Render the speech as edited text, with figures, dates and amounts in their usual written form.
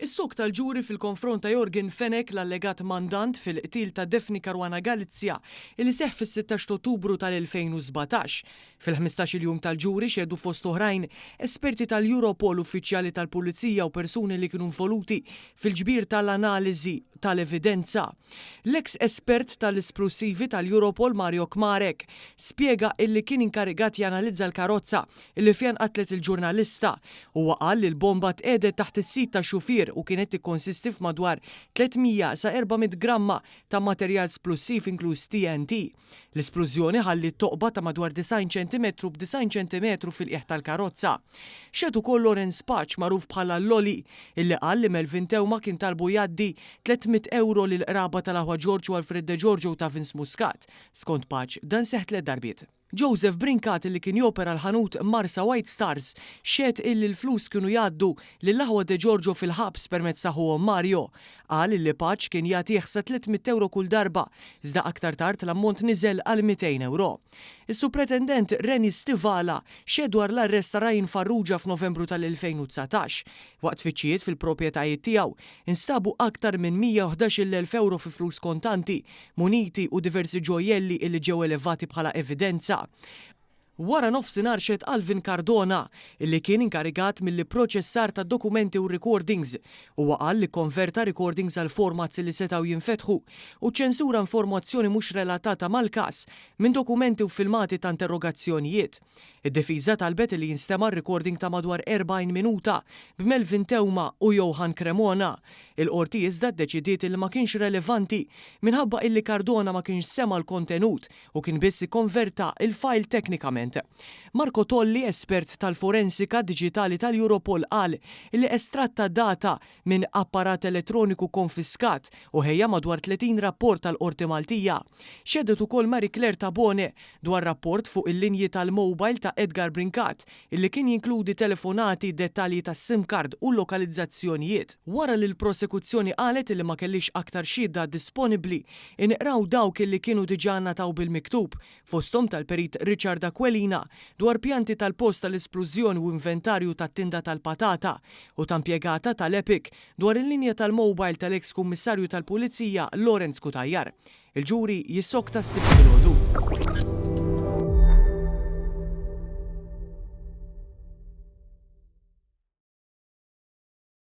Is-suq tal-ġuri fil-konfront ta' Jorgen Fenek l-allegat mandant fil-qtil ta' Defni Caruana Galizia li seħħ fis-16 Ottubru tal-2017. Fil-15 jum tal-ġuri xedu fost oħrajn esperti tal-Europol, uffiċjali tal-Pulizija u persuni li kienu involuti fil-ġbir tal-analiżi tal-evidenza. L-eks espert tal-esplosivi tal-Europol Mario Kmarek spjega illi kien inkarigat janalizza l-karozza illi fjan qatlet il-ġurnalista u qal li l-bomba tqedet taħt is-sit ta' xufier u kienet tikkonsisti f'madwar 300 sa 400 gramma ta' materjal esplosiv inkluż TNT. L-esplużjoni ħallit toqba ta' madwar 90 cm b'90 cm fil-qiegħ tal-karozza. Xed ukoll Lawrence Paċ magħruf bħala Loli illi qal li Melvin Tewma kien talbu jgħaddi 300 euro lil qraba tal-aħwa George u Alfred De Giorgio ta' Vince Muscat. Skont Paċ dan seħħ 3 darbiet. Joseph Brinkat illi kien jopera l-ħanut Marsa White Stars xed illi l-flus kienu jgħaddu lill-aħwa De Giorgio fil-ħabs permezz ta' ħuhom Mario. Qal illi Paċ kien jagħtih sa 300 euro kull darba, iżda aktar tard l-ammont niżel għal 200 euro. Is-supretendent Reni Stivala xed dwar l-arrest ta' Ryan Farrugia f'Novembru tal-2019. Waqt tfittxijiet fil-proprjetajiet tiegħu instabu aktar minn 111,000 euro fi flus kontanti, muniti u diversi ġojelli illi ġew elevati bħala evidenza. Wara nofsinhar xed Alvin Cardona illi kien inkarigat milli proċessar ta' dokumenti u recordings huwa qal li konverta recordings għal formats li setgħu jinfetħu u ċensura informazzjoni mhux relatata mal-każ minn dokumenti u filmati ta' interrogazzjonijiet. Id-difiża talbet li jinstema' recording ta' madwar 40 minuta b'Melvin Tewma u Johan Cremona. Il-qorti iżda ddeċidiet li ma kienx relevanti minħabba illi Cardona ma kienx sema l-kontenut u kien biss ikkonverta il-file teknikament. Marco Tolli, espert tal-forensika diġitali tal-Europol, qal li estratta data minn apparat elettroniku konfiskat u ħejja madwar 30 rapport tal-Qorti Maltija. Xedet ukoll Marie Claire Tabone dwar rapport fuq il-linji tal-mobile ta' Edgar Brinkat illi kien jinkludi telefonati, dettalji tas SIM card u lokalizzazzjonijiet. Wara li l-prosekuzzjoni qalet li ma kellix aktar xhieda disponibbli, inqraw dawk illi kienu diġà nataw bil-miktub fosthom tal-perit Richard Aquelina dwar pjanti tal-post tal-esplużjoni u inventarju tat-tinda tal-patata u ta' impjegata tal-Epic dwar il-linja tal-mobile tal-eks kummissarju tal-Pulizija Lawrence Kutajjar. Il-ġuri jissokta s-sibt filgħodu.